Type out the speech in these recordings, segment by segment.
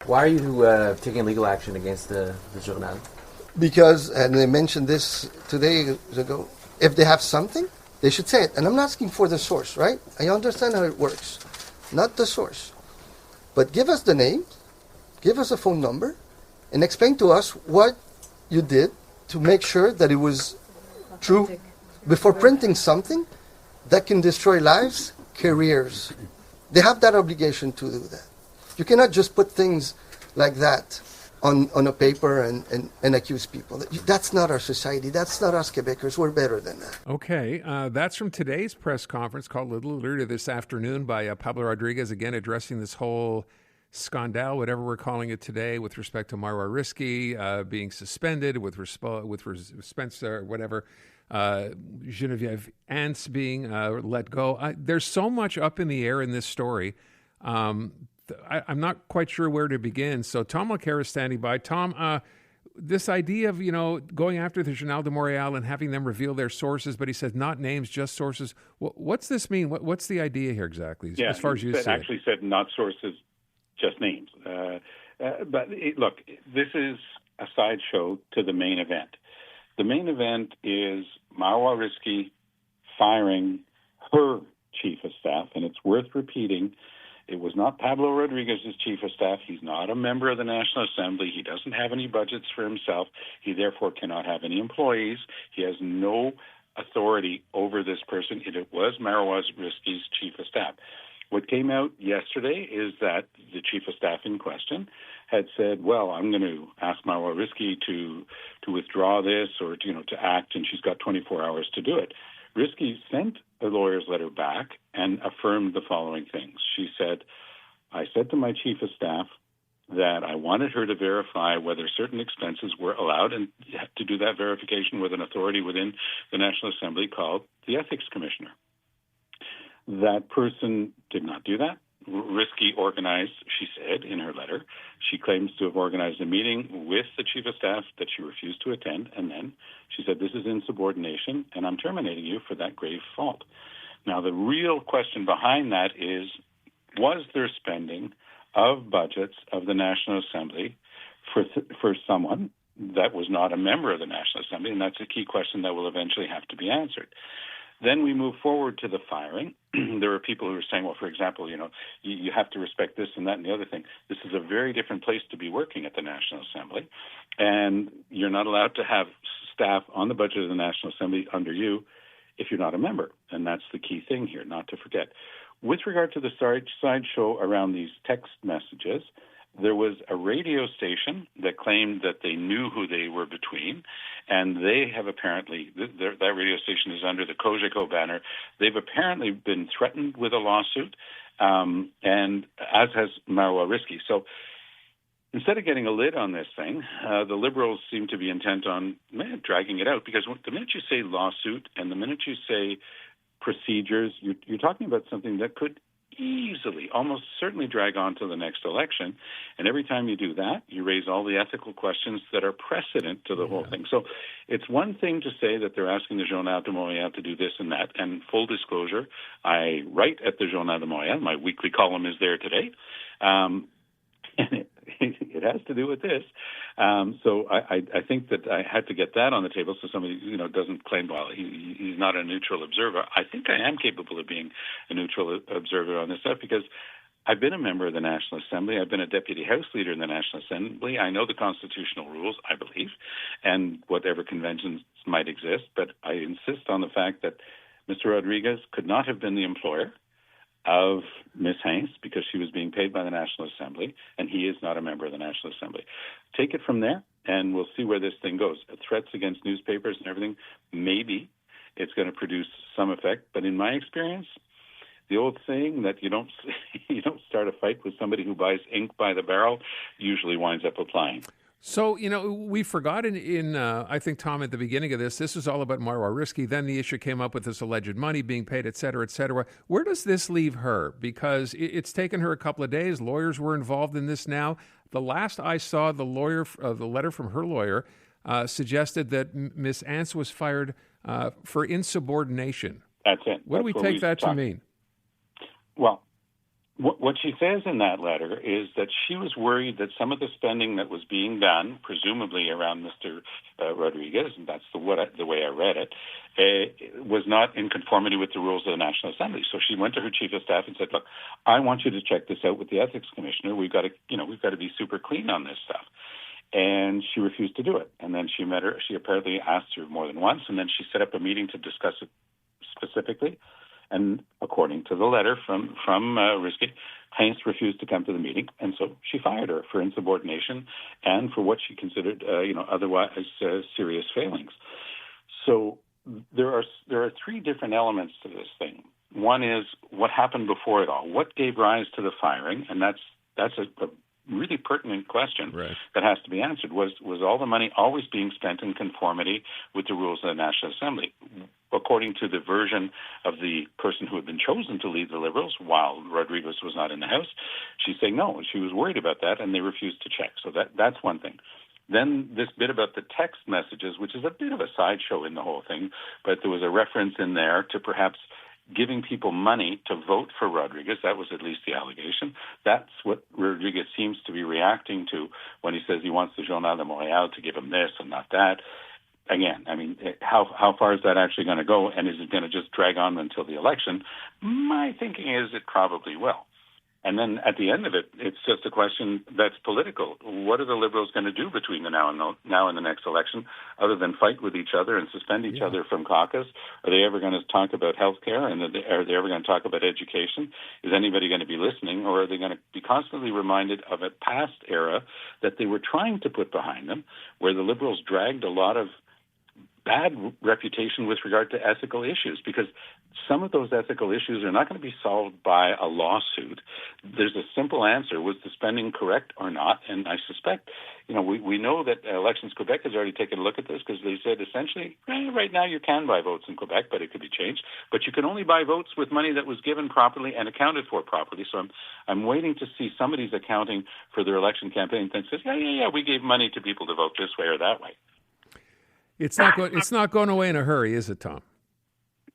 Why are you taking legal action against the Journal? Because, and they mentioned this 2 days ago, if they have something, they should say it. And I'm not asking for the source, right? I understand how it works. Not the source. But give us the name, give us a phone number, and explain to us what you did to make sure that it was true before printing something that can destroy lives, careers. They have that obligation to do that. You cannot just put things like that on a paper and accuse people. That's not our society. That's not us Quebecers. We're better than that. Okay. That's from today's press conference called a little earlier this afternoon by Pablo Rodriguez, again addressing this whole scandal, whatever we're calling it today, with respect to Marois Risky being suspended, with Spencer, whatever, Geneviève Ants being let go. There's so much up in the air in this story. I'm not quite sure where to begin. So Tom Mulcair is standing by. Tom, this idea of, going after the Journal de Montréal and having them reveal their sources, but he says not names, just sources. What's this mean? What's the idea here exactly, as far as you see it? Actually said not sources, just names. But look, this is a sideshow to the main event. The main event is Marois Risky firing her chief of staff, and it's worth repeating. It was not Pablo Rodriguez's chief of staff. He's not a member of the National Assembly. He doesn't have any budgets for himself. He therefore cannot have any employees. He has no authority over this person. It was Marois Risky's chief of staff. What came out yesterday is that the chief of staff in question had said, well, I'm going to ask Marois Risky to withdraw this or to act, and she's got 24 hours to do it. Risky sent a lawyer's letter back and affirmed the following things. She said, I said to my chief of staff that I wanted her to verify whether certain expenses were allowed, and to do that verification with an authority within the National Assembly called the Ethics Commissioner. That person did not do that. Risky organized, she said in her letter, she claims to have organized a meeting with the chief of staff that she refused to attend, and then she said, this is insubordination, and I'm terminating you for that grave fault. Now, the real question behind that is, was there spending of budgets of the National Assembly for someone that was not a member of the National Assembly? And that's a key question that will eventually have to be answered. Then we move forward to the firing. There are people who are saying, well, for example, you have to respect this and that and the other thing. This is a very different place to be working at the National Assembly, and you're not allowed to have staff on the budget of the National Assembly under you if you're not a member, and that's the key thing here, not to forget. With regard to the sideshow around these text messages, there was a radio station that claimed that they knew who they were between, and they have apparently, that radio station is under the Cogeco banner, they've apparently been threatened with a lawsuit, and as has Marois Risky. So instead of getting a lid on this thing, the Liberals seem to be intent on dragging it out, because the minute you say lawsuit and the minute you say procedures, you're talking about something that could easily, almost certainly drag on to the next election. And every time you do that, you raise all the ethical questions that are precedent to the whole thing. So it's one thing to say that they're asking the Journal de Montréal to do this and that. And full disclosure, I write at the Journal de Montréal. My weekly column is there today. And it has to do with this. So I think that I had to get that on the table so somebody doesn't claim, well, he's not a neutral observer. I think I am capable of being a neutral observer on this stuff because I've been a member of the National Assembly. I've been a deputy House leader in the National Assembly. I know the constitutional rules, I believe, and whatever conventions might exist. But I insist on the fact that Mr. Rodriguez could not have been the employer of Ms. Heinz because she was being paid by the National Assembly, and he is not a member of the National Assembly. Take it from there, and we'll see where this thing goes. Threats against newspapers and everything, maybe it's going to produce some effect, but in my experience, the old saying that you don't start a fight with somebody who buys ink by the barrel usually winds up applying. So, we forgot in I think, Tom, at the beginning of this was all about Marois Risky. Then the issue came up with this alleged money being paid, et cetera, et cetera. Where does this leave her? Because it's taken her a couple of days. Lawyers were involved in this now. The last I saw, the letter from her lawyer suggested that Ms. Ants was fired for insubordination. That's it. What do we take that to mean? Well, What she says in that letter is that she was worried that some of the spending that was being done, presumably around Mr. Rodriguez, and that's the way I read it, was not in conformity with the rules of the National Assembly. So she went to her chief of staff and said, "Look, I want you to check this out with the ethics commissioner. We've got to be super clean on this stuff." And she refused to do it. And then she met her. She apparently asked her more than once, and then she set up a meeting to discuss it specifically. And according to the letter from Risky, Heinz refused to come to the meeting, and so she fired her for insubordination and for what she considered, otherwise serious failings. So there are three different elements to this thing. One is what happened before it all. What gave rise to the firing? And that's a really pertinent question that has to be answered. Was all the money always being spent in conformity with the rules of the National Assembly? According to the version of the person who had been chosen to lead the Liberals while Rodriguez was not in the House, she's saying no, she was worried about that, and they refused to check. So that's one thing. Then this bit about the text messages, which is a bit of a sideshow in the whole thing, but there was a reference in there to perhaps giving people money to vote for Rodriguez. That was at least the allegation. That's what Rodriguez seems to be reacting to when he says he wants the Journal de Montréal to give him this and not that. Again, I mean, how far is that actually going to go, and is it going to just drag on until the election? My thinking is it probably will. And then at the end of it, it's just a question that's political. What are the Liberals going to do between the now and the next election, other than fight with each other and suspend each other from caucus? Are they ever going to talk about health care, and are they ever going to talk about education? Is anybody going to be listening, or are they going to be constantly reminded of a past era that they were trying to put behind them, where the Liberals dragged a lot of bad reputation with regard to ethical issues, because some of those ethical issues are not going to be solved by a lawsuit. There's a simple answer: was the spending correct or not? And I suspect, we know that Elections Quebec has already taken a look at this, because they said essentially, right now you can buy votes in Quebec, but it could be changed. But you can only buy votes with money that was given properly and accounted for properly. So I'm waiting to see somebody's accounting for their election campaign that says, we gave money to people to vote this way or that way. It's not going away in a hurry, is it, Tom?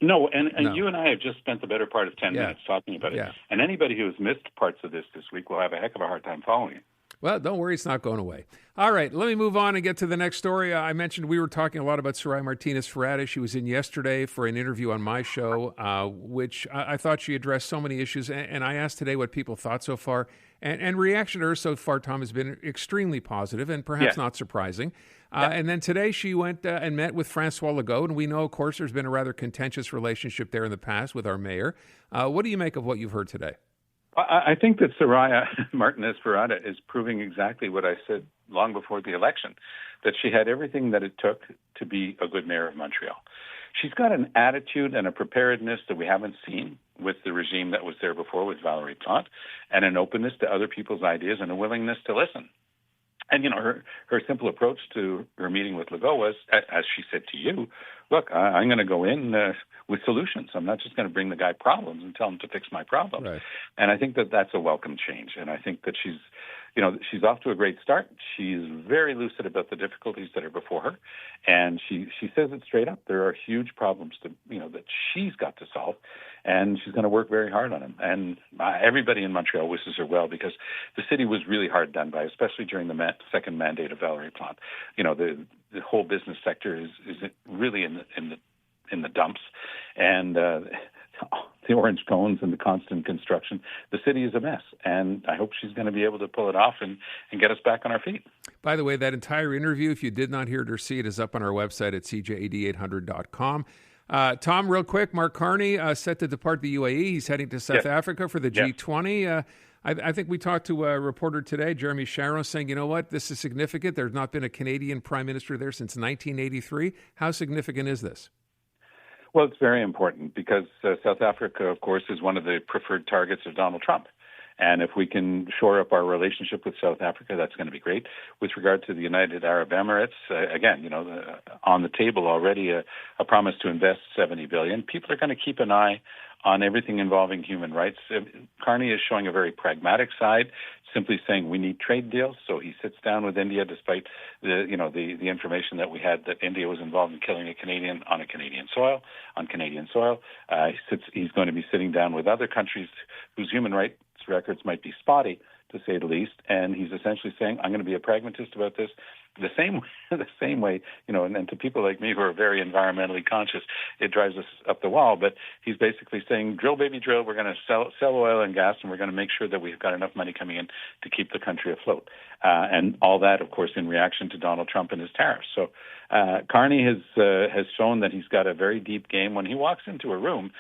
No, and you and I have just spent the better part of 10 minutes talking about it. Yeah. And anybody who has missed parts of this week will have a heck of a hard time following it. Well, don't worry, it's not going away. All right, let me move on and get to the next story. I mentioned we were talking a lot about Soraya Martinez-Ferrada. She was in yesterday for an interview on my show, which I thought she addressed so many issues. And I asked today what people thought so far. And reaction to her so far, Tom, has been extremely positive and perhaps not surprising. And then today she went and met with Francois Legault. And we know, of course, there's been a rather contentious relationship there in the past with our mayor. What do you make of what you've heard today? I think that Soraya Martinez-Ferrada is proving exactly what I said long before the election, that she had everything that it took to be a good mayor of Montreal. She's got an attitude and a preparedness that we haven't seen with the regime that was there before with Valérie Plante, and an openness to other people's ideas and a willingness to listen. And, her simple approach to her meeting with Legault was, as she said to you, look, I'm going to go in with solutions. I'm not just going to bring the guy problems and tell him to fix my problems. Right. And I think that that's a welcome change. And I think that she's off to a great start. She's very lucid about the difficulties that are before her. And she says it straight up. There are huge problems that she's got to solve. And she's going to work very hard on them. And everybody in Montreal wishes her well, because the city was really hard done by, especially during the second mandate of Valérie Plante. The whole business sector is really in the dumps, and the orange cones and the constant construction. The city is a mess, and I hope she's going to be able to pull it off and get us back on our feet. By the way, that entire interview, if you did not hear it or see it, is up on our website at CJAD800.com. Tom, real quick, Mark Carney set to depart the UAE. He's heading to South Africa for the G20. I think we talked to a reporter today, Jeremy Sharon, saying, you know what, this is significant. There's not been a Canadian prime minister there since 1983. How significant is this? Well, it's very important, because South Africa, of course, is one of the preferred targets of Donald Trump. And if we can shore up our relationship with South Africa, that's going to be great. With regard to the United Arab Emirates, again, on the table already a promise to invest $70 billion. People are going to keep an eye on everything involving human rights. Carney is showing a very pragmatic side, simply saying we need trade deals. So he sits down with India, despite the information that we had that India was involved in killing a Canadian on Canadian soil. He's going to be sitting down with other countries whose human rights records might be spotty, to say the least, and he's essentially saying, I'm going to be a pragmatist about this. The same way, and to people like me who are very environmentally conscious, it drives us up the wall. But he's basically saying, drill, baby, drill. We're going to sell oil and gas, and we're going to make sure that we've got enough money coming in to keep the country afloat. And all that, of course, in reaction to Donald Trump and his tariffs. So Carney has shown that he's got a very deep game. When he walks into a room,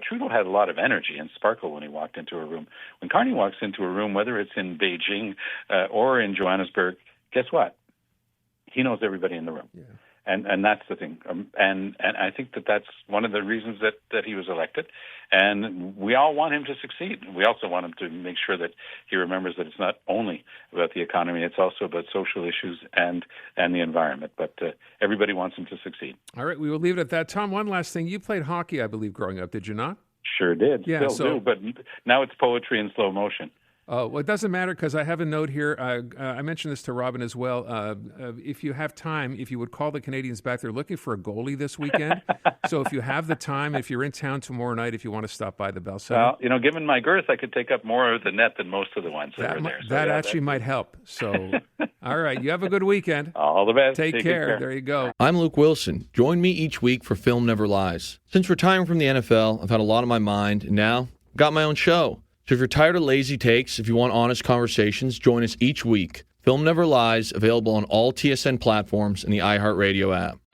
Trudeau had a lot of energy and sparkle when he walked into a room. When Carney walks into a room, whether it's in Beijing or in Johannesburg, guess what? He knows everybody in the room. Yeah. And that's the thing. And I think that's one of the reasons that he was elected. And we all want him to succeed. We also want him to make sure that he remembers that it's not only about the economy, it's also about social issues and the environment. But everybody wants him to succeed. All right, we will leave it at that. Tom, one last thing. You played hockey, I believe, growing up, did you not? Sure did. Yeah, Still do, but now it's poetry in slow motion. Well, it doesn't matter because I have a note here. I mentioned this to Robin as well. If you have time, if you would call the Canadians back, they're looking for a goalie this weekend. So if you have the time, if you're in town tomorrow night, if you want to stop by the Bell Center. Well, given my girth, I could take up more of the net than most of the ones that are there. So, that actually might help. So, all right. You have a good weekend. All the best. Take care. There you go. I'm Luke Wilson. Join me each week for Film Never Lies. Since retiring from the NFL, I've had a lot on my mind, and now I've got my own show. So if you're tired of lazy takes, if you want honest conversations, join us each week. Film Never Lies, available on all TSN platforms and the iHeartRadio app.